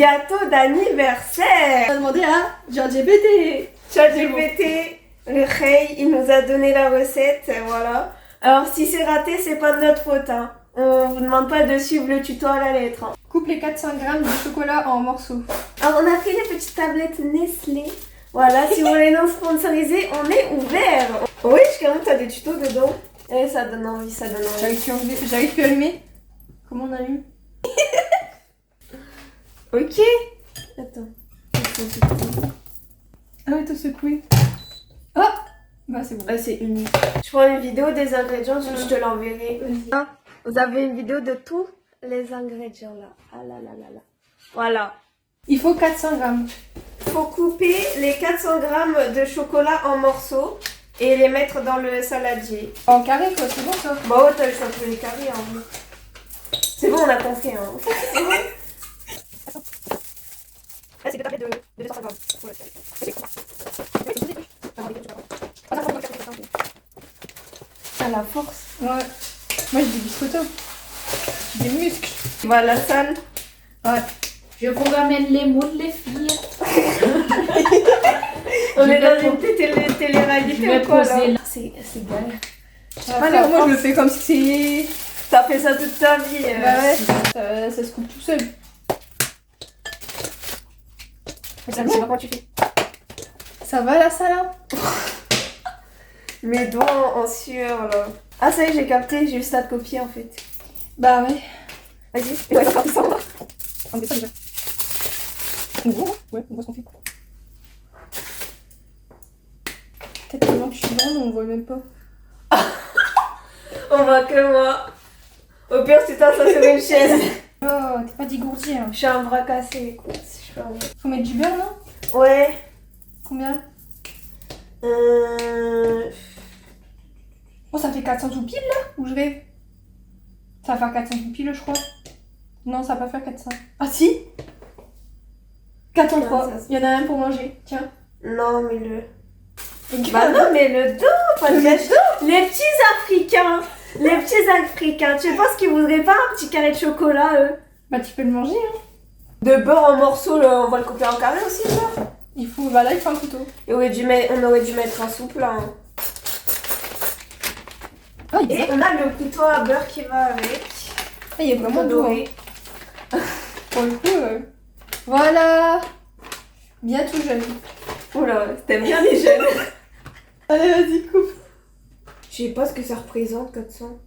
Gâteau d'anniversaire. On a demandé à ChatGPT. ChatGPT, le Rey, il nous a donné la recette, voilà. Alors si c'est raté, c'est pas de notre faute, hein. On vous demande pas de suivre le tuto à la lettre, hein. Coupe les 400 grammes de chocolat en morceaux. Alors on a pris les petites tablettes Nestlé. Voilà, si vous voulez nous sponsoriser, on est ouvert. Oui, jusqu'à où t'as des tutos dedans. Et ça donne envie, ça donne envie. J'arrive plus à allumer. Comment on allume? Ok. Attends. Ah ouais, t'as secoué. Ah bah c'est bon. Ah, c'est unique. Je prends une vidéo des ingrédients, je te l'enverrai. Ah, vous avez une vidéo de tous les ingrédients là. Ah là là là là. Voilà. Il faut 400 grammes. Il faut couper les 400 grammes de chocolat en morceaux et les mettre dans le saladier. En carré quoi, c'est bon ça? Bah ouais, t'as le choix de les carrés en vrai. C'est bon, on a compris hein. Là, c'est deux tablettes de 250 grammes. À la force. Ouais. Moi j'ai des biscottos. J'ai des muscles. Voilà la salle. Ouais. Je vous ramène les moules, les filles. On Je est vais dans une télé-réalité je vais ou quoi poser là? là. C'est galère. Alors moi je le fais comme si T'as fait ça toute ta vie. Bah ouais, ça se coupe tout seul. Je sais pas comment tu fais. Ça va la salle? Mes doigts en sueur là. Ah ça y est, j'ai capté, j'ai juste à te copier en fait. Bah ouais. Vas-y, et ouais, ça ça. On fait ça déjà. On voit? Ouais, on voit ce qu'on fait. Peut-être tellement que je suis grande, on voit même pas. On voit que moi. Au pire, c'est toi, ça sur une chaise. Oh, t'es pas dégourdi hein. Je suis un bras cassé, écoute. Je fais un... Faut mettre du beurre non? Ouais. Combien? Oh, ça fait 400 tout pile là? Ou je rêve? Ça va faire 400 tout pile, je crois. Non, ça va pas faire 400. Ah si? 403. Non, ça se- Il y en a un pour manger. Tiens. Non, mais le... Et Bah non, mais le dos, pas le gâteau. Les petits Africains. Les petits Africains. Tu penses qu'ils voudraient pas un petit carré de chocolat, eux? Bah tu peux le manger hein. De beurre en morceaux, là, on va le couper en carré aussi, le beurre. Il faut, bah là il faut un couteau. Et on aurait dû mettre un souple, là. Hein. Oh, Et on a le couteau à beurre qui va avec. il y a vraiment doré. Pour le coup, voilà. Bien tout jeune. Oula, t'aimes bien les jeunes. Allez, vas-y, coupe. Je sais pas ce que ça représente, 400.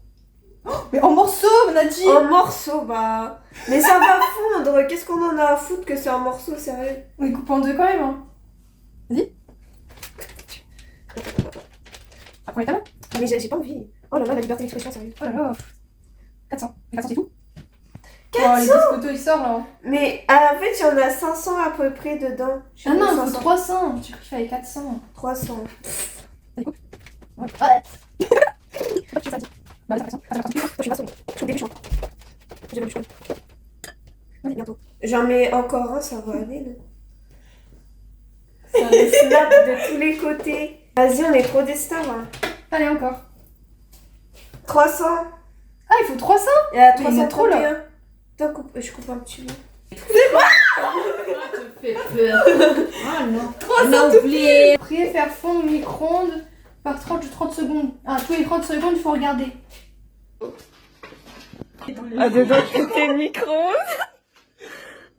Mais en morceaux, on a dit. En morceaux, bah... Mais ça va fondre. Qu'est-ce qu'on en a à foutre que c'est en morceaux, sérieux? On les coupe en deux quand même. Hein. Vas-y. Après ta main. Mais j'ai pas envie. Oh là là, la liberté d'expression, sérieux. Oh là là. 400. 400 c'est tout. 400 Oh, les biscottos ils sortent là. Mais en fait, il y en a 500 à peu près dedans. Je sais Ah pas, non, il faut 500. 300. J'ai cru qu'il fallait 400. 300. Allez, coupe. Ouais. Bah, ça Je suis pas saoulée. Je suis au début, je suis en- J'ai pas le choix. Vas-y, bientôt. J'en mets encore un, ça va aller, là. Ça me snap de tous les côtés. Vas-y, on est trop des stars, hein. Allez, encore. 300. Ah, il faut 300. Il y a Mais il y en a trop, 331. Toi, je coupe un petit bout. Ça te fait peur. Oh non. On a oublié. Après, faire fondre au micro-ondes par 30 secondes. Ah, tous les 30 secondes, il faut regarder. Ah, dedans, c'était le micro.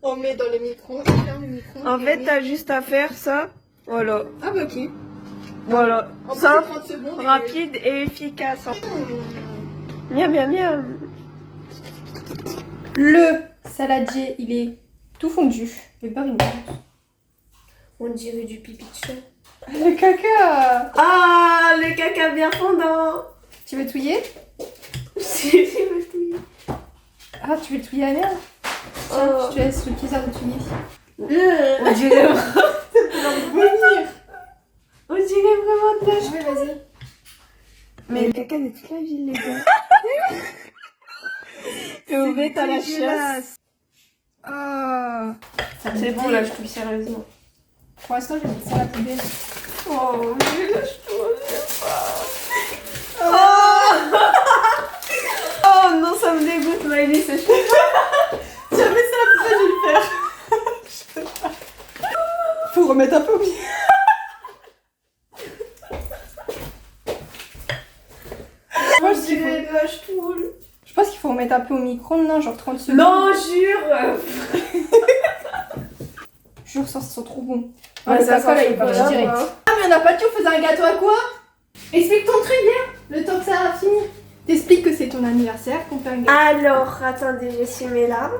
On met dans le micro-ondes, on ferme le micro-ondes. En fait, t'as juste à faire ça. Voilà. Ah, bah ok. Voilà. En Simple, 30 secondes. rapide et efficace. Miam, miam, miam. Le saladier, il est tout fondu. Le beurre, il monte. On dirait du pipi de chat. Le caca. Ah, le caca bien fondant. Tu veux touiller? J'ai le touiller. Ah, tu veux touiller la merde? Tiens, Oh. je te laisse le plaisir de touiller. On dirait... Venir. On dirait vraiment de la Ouais, vas-y. Mais le caca de toute la ville, les gars. T'es ouvert, t'as la chasse. Ah. C'est bon, là, je touille sérieusement. Pour l'instant, je vais mettre ça à la poubelle. Oh, mais lâche-toi, je sais pas. Oh. Oh non, ça me dégoûte, Maëlys, c'est chaud. Tu vas mettre ça à la poubelle, je vais le faire. vache poule. Je pense qu'il faut remettre un peu au micro-ondes, non, genre 30 secondes. Non, jure. Jure, ça sent trop bon. Ouais, le ça coca, là, sent il est parti chocolat, direct. hein. Ah, mais on n'a pas dit, on faisait un gâteau à quoi? Explique ton truc, viens. Le temps que ça va finir. T'expliques que c'est ton anniversaire, qu'on fait un gâteau. Alors, attendez, je suis mes larmes.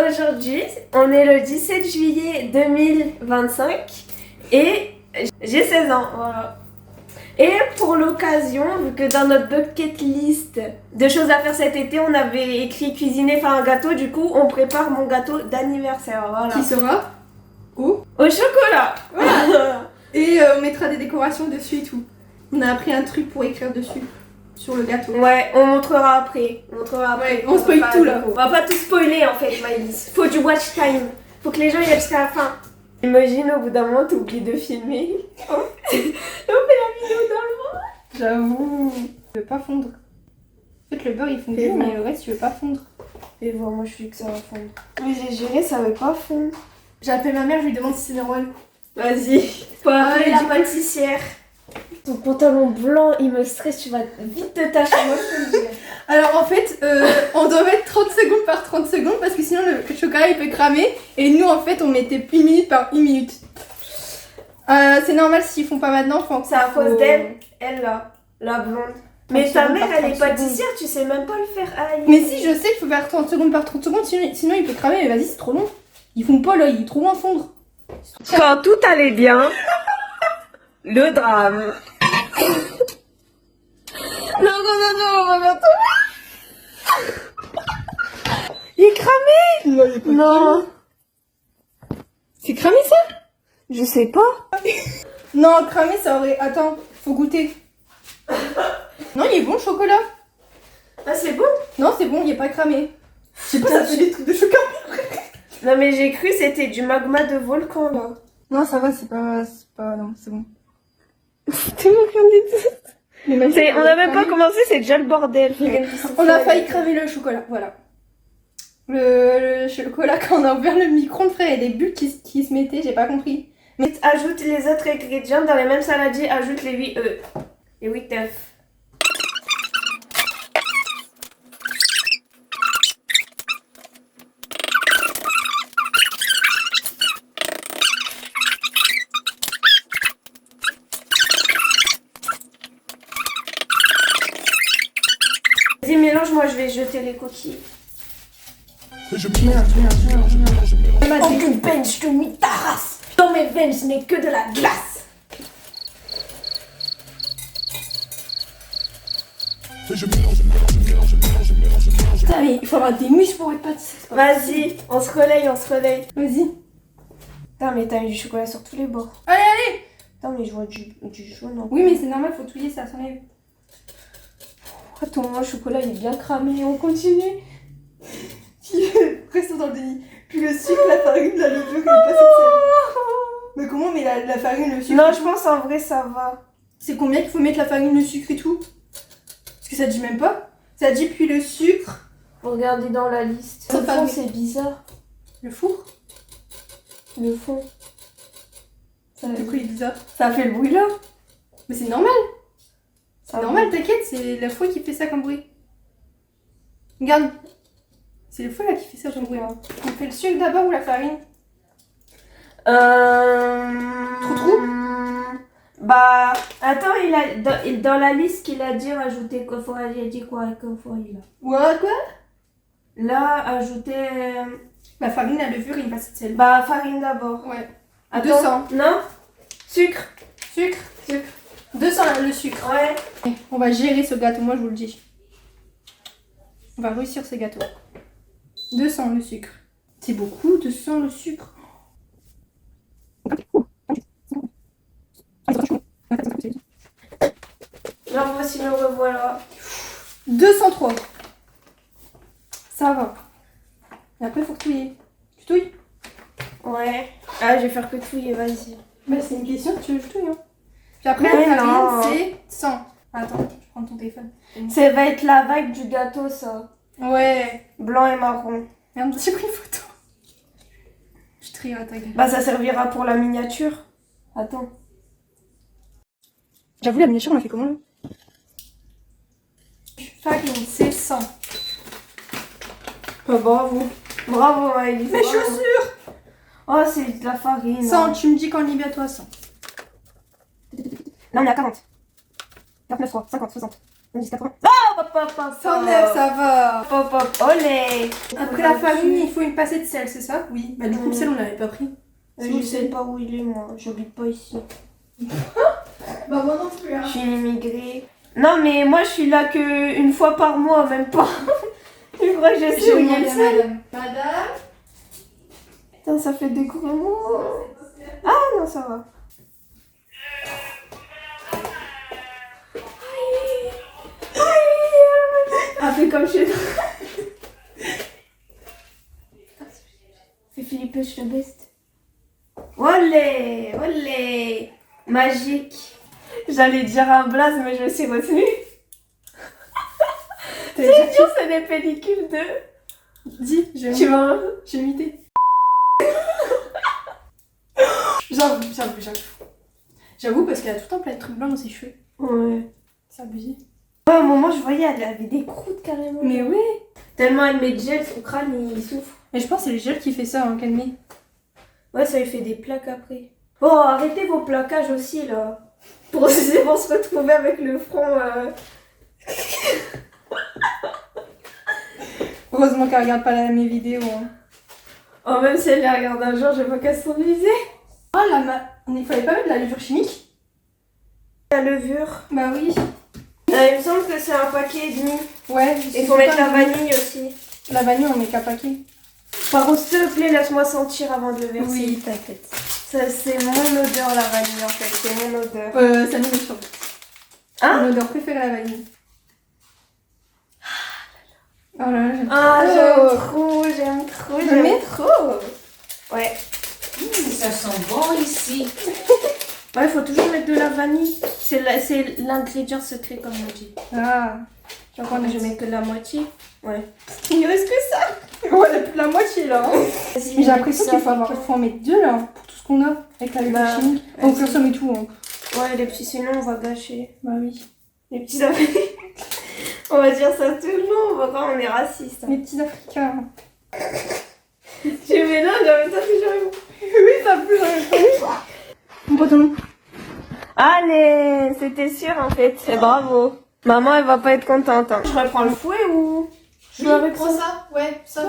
Aujourd'hui, on est le 17 juillet 2025 et j'ai 16 ans, voilà. Et pour l'occasion, vu que dans notre bucket list de choses à faire cet été, on avait écrit cuisiner, faire un gâteau, du coup, on prépare mon gâteau d'anniversaire, voilà. Qui sera Au chocolat. Voilà. Et on mettra des décorations dessus et tout. On a appris un truc pour écrire dessus. Sur le gâteau. Ouais, on montrera après. Ouais, on spoil tout, là. On va pas tout spoiler en fait, Maïlis. Faut du watch time. Faut que les gens y aillent jusqu'à la fin. Imagine au bout d'un moment t'oublies de filmer. On fait la vidéo dans le vent. J'avoue. Il veut pas fondre. En fait, le beurre il fond Et mais bon. le reste il veut pas fondre. Et voir, moi je suis que ça va fondre. Mais j'ai géré, ça veut pas fondre. J'appelle ma mère, je lui demande si c'est normal. Vas-y. Faut appeler Allez, la du coup. pâtissière. Ton pantalon blanc, il me stresse, tu vas vite te tâcher. Moi je te le dis. Alors en fait, on doit mettre 30 secondes par 30 secondes parce que sinon le chocolat il peut cramer. Et nous en fait on mettait 1 minute par 1 minute. C'est normal s'ils font pas maintenant. C'est à cause d'elle, elle là, la blonde. Mais ta mère, elle est pâtissière, tu sais même pas le faire. Aïe. Mais si, je sais qu'il faut faire 30 secondes par 30 secondes, sinon il peut cramer. Mais vas-y, c'est trop long. Ils font pas là, il est trop long à fondre. Quand tout allait bien, le drame. Non. Il est cramé. Non. C'est cramé ça? Je sais pas. Non, cramé ça aurait... Attends, faut goûter. Non, il est bon le chocolat. Ah, c'est bon. Non, c'est bon, il est pas cramé. Je sais pas, ça fait des trucs de chocolat. Non, mais j'ai cru que c'était du magma de volcan là. Non, ça va, c'est pas... Non, c'est bon. T'es rien du tout. On a même pas commencé, c'est déjà le bordel. On a failli cramer le chocolat, voilà. Le chocolat, quand on a ouvert le micro-ondes, frère, il y a des bulles qui se mettaient, j'ai pas compris. Mais ajoute les autres ingrédients dans les mêmes saladiers, ajoute les 8 œufs. Les 8 œufs. Vas-y, mélange, moi je vais jeter les coquilles. Merde. Aucune peine, je te mis ta race. Dans mes veines, ce n'est que de la glace. Putain, mais il faut avoir des muscles pour être pâtissier. Vas-y, on se relaye, Vas-y. Putain, mais t'as eu du chocolat sur tous les bords. Allez. Putain, mais je vois du jaune. Oui, mais c'est normal, faut touiller, ça s'enlève. Attends, moi, le chocolat, il est bien cramé. On continue. Restons dans le déni. Puis le sucre, la farine, la levure, il est pas cette sel. Mais comment on met la farine, le sucre? Non, je pense en vrai, ça va. C'est combien qu'il faut mettre la farine, le sucre et tout? Parce que ça dit même pas. Ça dit puis le sucre. Regardez dans la liste. Ça Le fait fond, un- c'est bizarre. Le four? Le fond. Ça, Du coup, il est bizarre. ça fait le bruit là. Mais c'est normal. Ça C'est normal, t'inquiète, c'est la fouille qui fait ça comme bruit. Regarde. C'est le fouille là qui fait ça comme bruit. On fait le sucre d'abord ou la farine? Trou. Bah, attends, dans la liste qu'il a dit, rajouter quoi? Il a dit quoi? Là. Ouais, quoi? Là, ajouter. La farine, la levure et une pincée de sel. Bah, farine d'abord. Ouais. Attends. 200. Non? Sucre. Sucre. 200 le sucre. Ouais. On va gérer ce gâteau, moi je vous le dis. On va réussir ce gâteau. 200 le sucre. C'est beaucoup, 200 le sucre. Genre, voici le revoilà. 203. Ça va. Et après, il faut touiller. Tu touilles? Ouais. Ah, je vais faire que touiller, vas-y. Bah, c'est une question, tu veux que je touille, hein. Puis après, Mais la non. farine, c'est 100. Attends, je prends ton téléphone. Ça va être la vague du gâteau, ça. Ouais. Blanc et marron. Merde, j'ai pris une photo. Je trie à ta gueule. Bah, ça servira pour la miniature. Attends. J'avoue, la miniature, on l'a fait comment là? Farine, c'est 100. Oh, bravo. Bravo, Maëlys. Mes bravo. chaussures. Oh, c'est de la farine. 100, tu me dis qu'en Libye à toi 100. Là, on est à 40. 49, 3, 50, 60. 70, 80. Oh, hop, hop, hop, 109, ça va. Hop, hop, olé. Après la farine, il faut une passée de sel, c'est ça? Oui. Bah du coup, le sel, on l'avait pas pris. Je sais pas où il est, moi. J'habite pas ici. Bah moi non plus. Hein. Je suis une immigrée. Non, mais moi, je suis là que une fois par mois, même pas. Tu crois que je sais où il y a le sel? Madame. Putain, ça fait des gros mots. Ah non, ça va. Un peu comme chez nous. C'est Philippe, je te best. Olé, olé. Magique. J'allais dire un blaze, mais je me suis retenue. C'est dur, c'est des pellicules de... Dis, j'ai Tu vois? j'ai imité. J'avoue. J'avoue parce qu'elle a tout le temps plein de trucs blancs dans ses cheveux. Ouais. C'est abusé. Ouais, à un moment, je voyais, elle avait des croûtes carrément. Mais oui. Tellement elle met de gel, son crâne, il souffre. Mais je pense que c'est le gel qui fait ça, hein, qu'elle met. Ouais, ça lui fait des plaques après. Bon, arrêtez vos plaquages aussi, là. Pour se retrouver avec le front... Heureusement qu'elle regarde pas mes vidéos. Hein. Oh, même si elle les regarde un jour, je veux qu'elle s'ennuise. Oh il fallait pas mettre de la levure chimique? La levure. Bah oui. Il me semble que c'est un paquet et demi. Ouais. Il faut mettre la vanille aussi. La vanille, on met qu'à paquet. Par contre, s'il te plaît, laisse-moi sentir avant de le verser. Oui, t'inquiète. Ça, c'est mon odeur, la vanille, en fait. C'est mon odeur. Ça nous met sur. Hein? Mon odeur préférée, la vanille. Oh là là, j'aime Ah, trop. j'aime trop, Je j'aime mets trop. Ouais. Ça sent bon ici. Ouais, il faut toujours mettre de la vanille. C'est l'ingrédient secret, comme on dit. Ah. Je crois que je mets que la moitié. Ouais. Il reste que ça. Ouais, plus la moitié là. Hein. Mais j'ai l'impression qu'il faut en mettre deux là, pour tout ce qu'on a, avec la levure chimique. On consomme et tout. Hein. Ouais, les petits, sinon on va gâcher. Bah oui. Les petits Africains. On va dire ça tout le long, on va croire on est raciste. Les petits Africains. Tu mélanges, en même temps toujours. Oui, ça bouge en même temps. Mon poton. Allez, c'était sûr en fait. Et bravo. Maman, elle va pas être contente. Hein. Je reprends le fouet ou je joue avec ça? ça. Ouais, ça.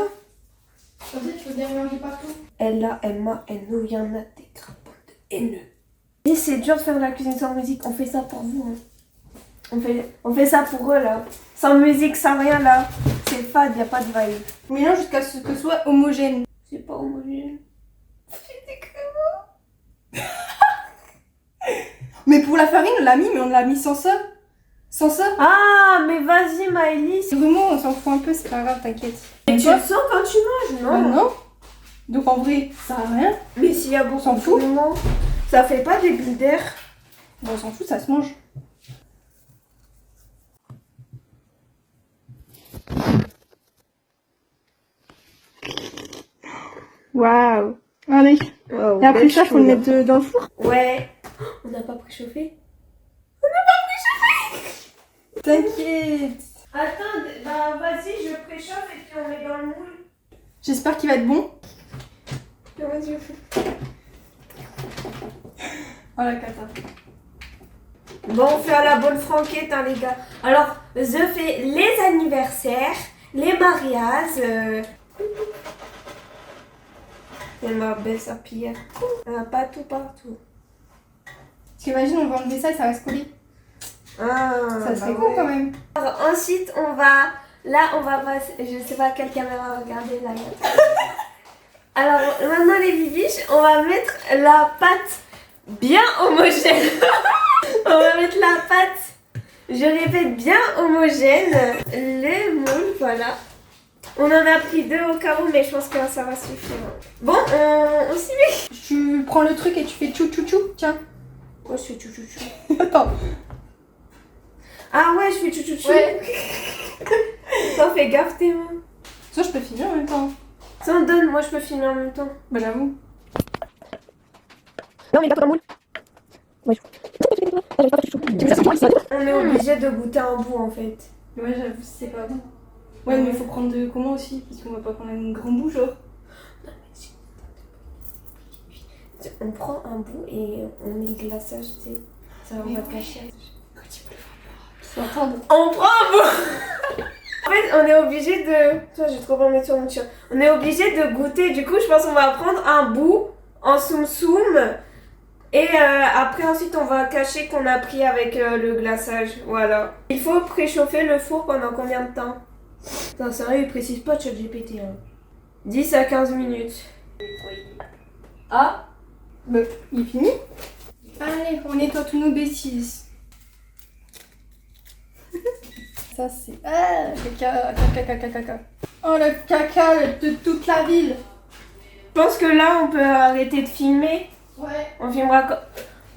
Comme ça, tu peux bien mélanger partout. Ella, Emma, nous, il y en a des crapauds de haineux. Et c'est dur de faire de la cuisine sans musique. On fait ça pour vous. Hein. On fait ça pour eux là. Sans musique, sans rien là. C'est fade, y a pas de vibe. Mélange jusqu'à ce que ce soit homogène. C'est pas homogène. Mais pour la farine, on l'a mis, mais on l'a mis sans ça. Sans ça. Ah, mais vas-y Maëlys. Vraiment, on s'en fout un peu, c'est pas grave, t'inquiète. Et tu le sens quand tu manges, non? Non. Donc en vrai, ça sert à rien. Mais s'il y a beaucoup s'en de fout. piment, ça fait pas des bulles d'air. Bon, on s'en fout, ça se mange. Waouh. Allez. Wow, Et après ça, faut le mettre dans le four. Ouais. On n'a pas préchauffé. T'inquiète. Attends, bah vas-y, je préchauffe et puis on met dans le moule. J'espère qu'il va être bon. Vas-y. Oh la cata. Bon, on fait à la bonne franquette, hein, les gars. Alors, je fais les anniversaires, les mariages. Et ma belle serpillière. Pas tout partout. Parce qu'imagine, on va enlever ça et ça va se coller. Ah, Ça serait bah cool ouais. quand même. Alors, ensuite, on va... Là, on va passer... Je sais pas quelle caméra regarder là. Alors, maintenant les bibiches, on va mettre la pâte bien homogène. On va mettre la pâte, je répète, bien homogène. Le moule, voilà. On en a pris deux au cas où, mais je pense que ça va suffire. Bon, on s'y met. Tu prends le truc et tu fais tchou tchou tchou. Tiens. Ouais, je fais tchou tchou tchou. Attends. Ah ouais, je fais tchou tchou tchou. Ouais. Attends, fais gaffe tes mains. Ça, je peux filmer en même temps. Ça on donne, moi je peux filmer en même temps. Bah j'avoue. Non, mais gâteau dans le moule. Ouais. On est obligé de goûter un bout en fait. Ouais, j'avoue, c'est pas bon. Ouais, mais il faut prendre de comment aussi, parce qu'on va pas prendre un grand bout, genre. On prend un bout et on met le glaçage, tu sais. Ça on va cacher. S'entendre. On prend un bout. En fait, on est obligé de... Toi, j'ai trop pas mettre sur mon t-shirt. On est obligé de goûter. Du coup, je pense qu'on va prendre un bout en soum soum. Et après, ensuite, on va cacher qu'on a pris avec le glaçage. Voilà. Il faut préchauffer le four pendant combien de temps? Putain, sérieux, il précise pas de ChatGPT. Hein. 10 à 15 minutes. Ah bah, il est fini. Allez, on nettoie toutes nos bêtises. Ça, c'est... Ah, caca. Oh, le caca de toute la ville. Je pense que là, on peut arrêter de filmer. Ouais. On filmera quand...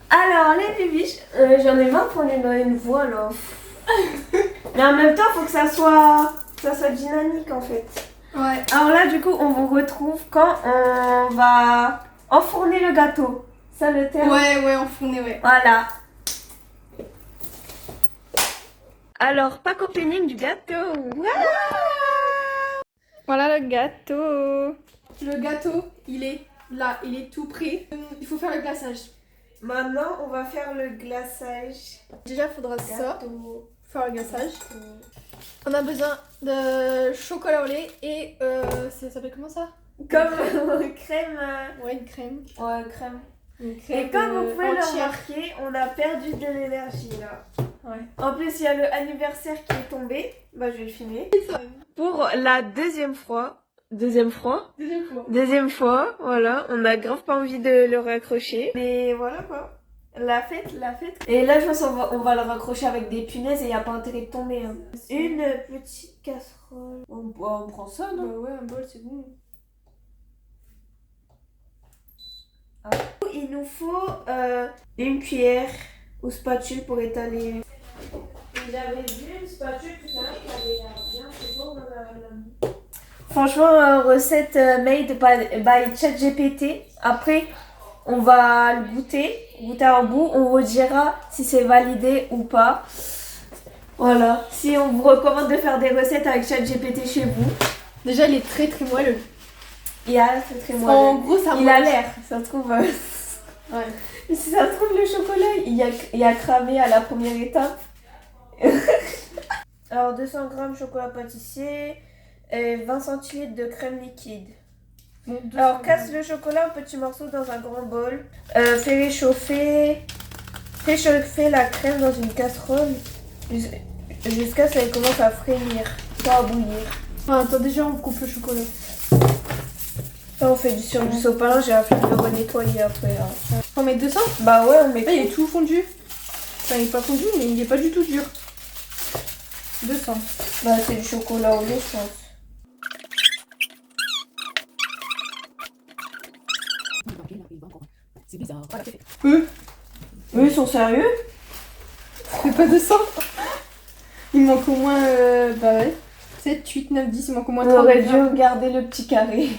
Alors, les bibiches, j'en ai marre pour une voix, là. Mais en même temps, faut que ça soit dynamique, en fait. Ouais. Alors là, du coup, on vous retrouve quand on va enfourner le gâteau. Ça, le terme? Ouais, enfourné, ouais. Voilà. Alors, pack opening du gâteau. Voilà le gâteau. Le gâteau, il est là, il est tout prêt. Il faut faire le glaçage. Maintenant, on va faire le glaçage. Déjà, il faudra ça, Gâteau. faire le glaçage. On a besoin de chocolat au lait et ça s'appelle comment ça? Comme crème. Ouais, une crème. Ouais, crème. Une crème Et comme vous pouvez le entière. remarquer, on a perdu de l'énergie là. Ouais. En plus, il y a le anniversaire qui est tombé. Bah, je vais le filmer. Pour la deuxième fois. Deuxième fois, voilà. On a grave pas envie de le raccrocher. Mais voilà quoi. La fête. Et là, je pense qu'on va le raccrocher avec des punaises et il n'y a pas intérêt de tomber. Hein. Une petite casserole. On prend ça, non? Bah ouais, un bol, c'est bon. Il nous faut une cuillère ou spatule pour étaler. J'avais vu une spatule tout à l'heure qui avait l'air bien. C'est bon, on en a mis. Franchement, recette made by ChatGPT. Après, on va le goûter un bout. On vous dira si c'est validé ou pas. Voilà. Si on vous recommande de faire des recettes avec ChatGPT chez vous. Déjà, il est très très moelleux. Il a très moelleux. En gros, ça Il a l'air. Ça se trouve. Ouais. Si ça se trouve, le chocolat, il a cramé à la première étape. Alors, 200 g chocolat pâtissier et 20 centilitres de crème liquide. Bon, Alors, casse le chocolat en petits morceaux dans un grand bol. Fais réchauffer la crème dans une casserole jusqu'à ce qu'elle commence à frémir, pas à bouillir. Ah, attends, déjà, on coupe le chocolat. Là, on fait sur du sopalin, j'ai la flemme de renettoyer après. Hein. On met 200? Bah ouais, on met Là, il est tout fondu. Enfin, il est pas fondu, mais il est pas du tout dur. 200. Bah, c'est du chocolat au lait, je pense. C'est bizarre. Eux, ils sont sérieux? C'est pas 200. Il manque au moins, bah ouais, 7, 8, 9, 10, il manque au moins On 30. aurait dû garder le petit carré.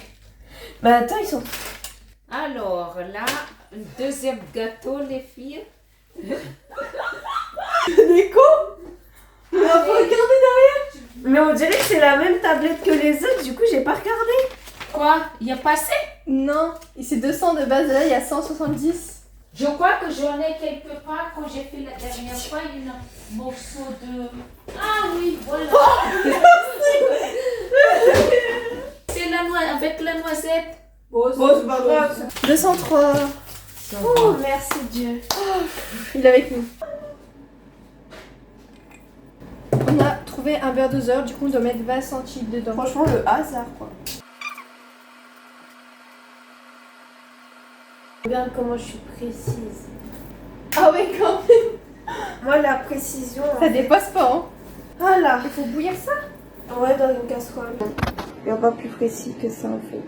Bah attends, ils sont... Alors là, le deuxième gâteau, les filles. Des cons. On a pas regardé derrière. Mais on dirait que c'est la même tablette que les autres, du coup j'ai pas regardé. Quoi? Il y a passé? Non, et c'est 200 de base, là, il y a 170. Je crois que j'en ai quelque part quand j'ai fait la dernière fois un morceau de... Ah oui, voilà. C'est la noix avec la noisette. Bon, c'est pas grave. 203. Oh, merci Dieu. Il est avec nous. On a trouvé un beurre doseur, du coup on doit mettre 20 centimes dedans. Franchement, le hasard quoi. Regarde comment je suis précise. Ah ouais, quand même. Moi, la précision. Ça dépasse pas, hein. Voilà. Il faut bouillir ça. Ouais, dans une casserole. Il n'y a pas plus précis que ça en fait.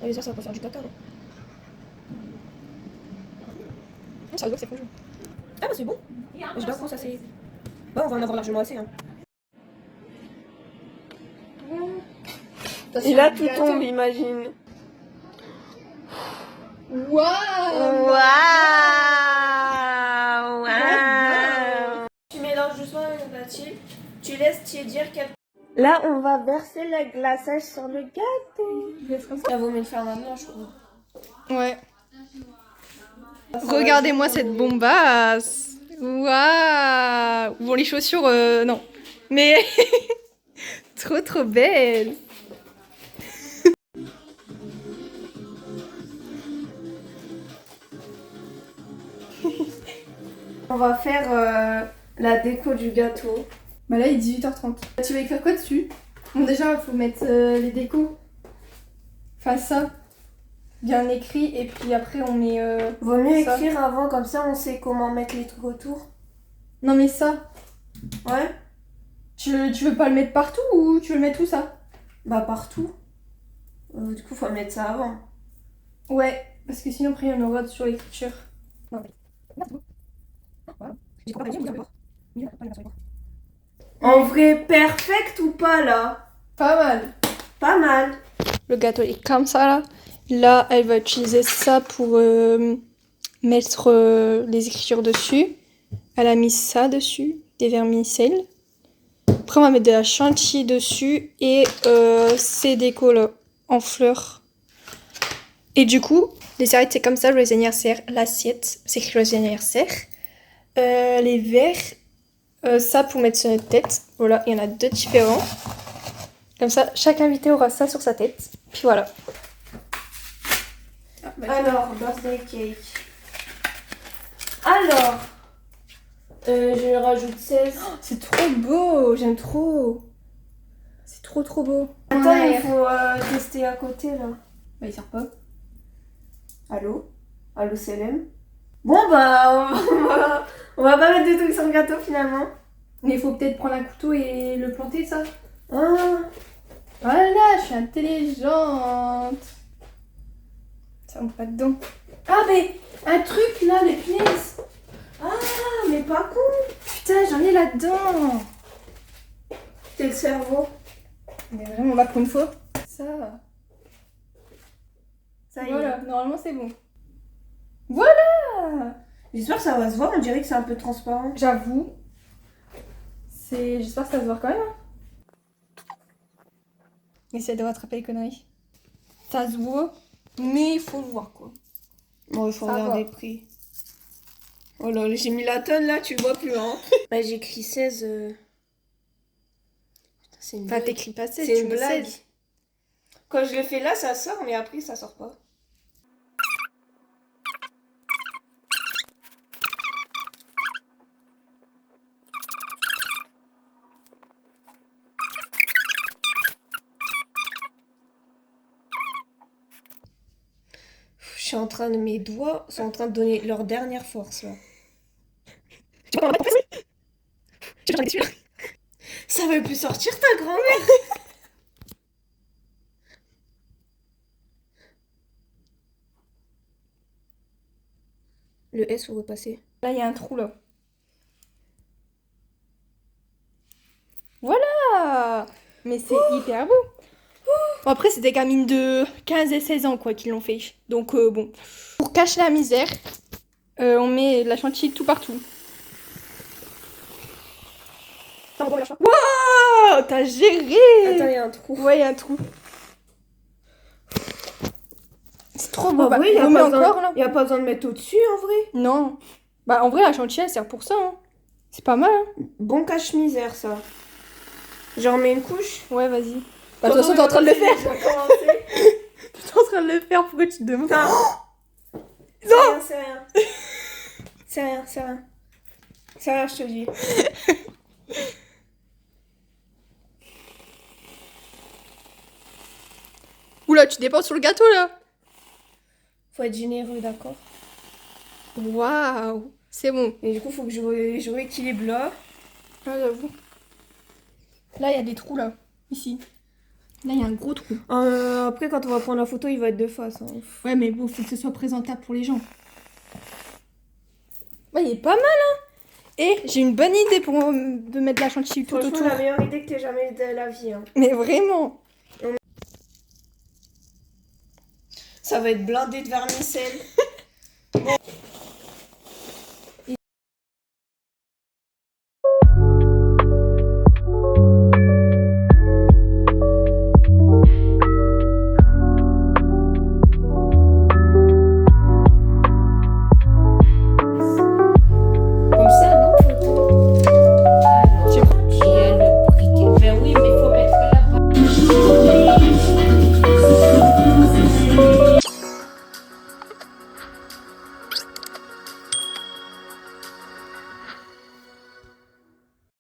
Les heures, ça va faire du caca. Ça veut dire que c'est fondu. Ah bah c'est bon. Je sais pas comment ça c'est. Bah on va en avoir largement assez. Hein. Et là, tout tombe, imagine. Waouh. Waouh! Tu mélanges doucement avec la tuile, tu laisses tiédir quelques... Là, on va verser le glaçage sur le gâteau. Ça vaut mieux le faire maintenant, je trouve. Ouais. Regardez-moi cette bombasse. Waouh. Bon, les chaussures, non. Mais trop belle. On va faire la déco du gâteau. Bah là, il est 18h30. Tu vas écrire quoi dessus? Bon, déjà, il faut mettre les décos. Enfin, ça. Bien écrit. Et puis après, on met... Vaut mieux ça. écrire avant, comme ça on sait comment mettre les trucs autour. Non, mais ça. Ouais? Tu veux pas le mettre partout ou tu veux le mettre où, ça? Bah partout. Du coup, faut mettre ça avant. Ouais. Parce que sinon, après, il y en aura sur l'écriture. En vrai, perfect ou pas là? Pas mal. Pas mal. Le gâteau est comme ça là. Là, elle va utiliser ça pour mettre les écritures dessus. Elle a mis ça dessus, des vermicelles. Après, on va mettre de la chantilly dessus et ces décos là en fleurs. Et du coup, les serviettes c'est comme ça, joyeux anniversaire. L'assiette, c'est écrit joyeux anniversaire. Les verres, ça pour mettre sur notre tête. Voilà, il y en a 2 différents. Comme ça, chaque invité aura ça sur sa tête. Puis voilà. Alors, birthday cake. Alors, je rajoute 16. Oh, c'est trop beau, j'aime trop. C'est trop beau. Attends, il faut tester à côté là. Bah, il sert pas. Allô? Allô, Célène? Bon, bah, on va pas mettre de trucs sur le gâteau finalement. Mais il faut peut-être prendre un couteau et le planter, ça. Ah, Voilà, je suis intelligente. Ça rentre pas dedans. Ah, mais un truc là, les punaises. ah, mais pas con. Putain, j'en ai là-dedans. C'est le cerveau. Mais vraiment, là, pour une fois. Ça. Ça y est. Voilà, normalement, c'est bon. Voilà. J'espère que ça va se voir, on dirait que c'est un peu transparent. J'avoue. J'espère que ça se voit quand même. Essaye de rattraper les conneries. Ça se voit, mais il faut le voir, quoi. Bon, il faut Ça regarder va. le prix. Oh là, j'ai mis la tonne là, tu le vois plus, hein. Bah, j'ai écrit 16. Putain, c'est une Enfin, blague. t'écris pas 16, C'est tu une mets blague. 16. Quand je le fais là, ça sort, mais après, ça sort pas. Je suis en train de... Mes doigts sont en train de donner leur dernière force, là. Ça veut plus sortir, ta grand-mère. Le S, faut repasser. Là, il y a un trou, là. Voilà. Mais c'est hyper beau. Bon, après, c'est des gamines de 15 et 16 ans, quoi, qui l'ont fait. Donc, bon. Pour cacher la misère, on met de la chantilly tout partout. Wow, t'as géré. Attends, il y a un trou. Ouais, il y a un trou. C'est trop beau. En Bah, vrai, il on n'y met a, encore, là. y a pas besoin de mettre au-dessus, en vrai. Non. Bah, en vrai, la chantilly, elle sert pour ça. Hein. C'est pas mal. Hein. Bon cache-misère, ça. J'en mets une couche. Ouais, vas-y. Bah, de toute façon, t'es en train de le faire. T'es en train de le faire. Pourquoi tu te demandes? Non, c'est rien. C'est rien, c'est rien. C'est rien, je te dis. Oula, tu dépenses sur le gâteau, là. Faut être généreux, d'accord. Waouh. C'est bon. Et du coup, faut que je rééquilibre là. Ah, j'avoue. Là, il y a des trous, là. Ici. Là, il y a un gros trou. Après, quand on va prendre la photo, il va être de face. Hein. Ouais, mais bon, faut que ce soit présentable pour les gens. Ouais, il est pas mal, hein. Et j'ai une bonne idée pour de mettre de la chantilly tout Franchement, autour. la meilleure idée que t'aies jamais eu de la vie. Hein. Mais vraiment. Ça va être blindé de vermicelle.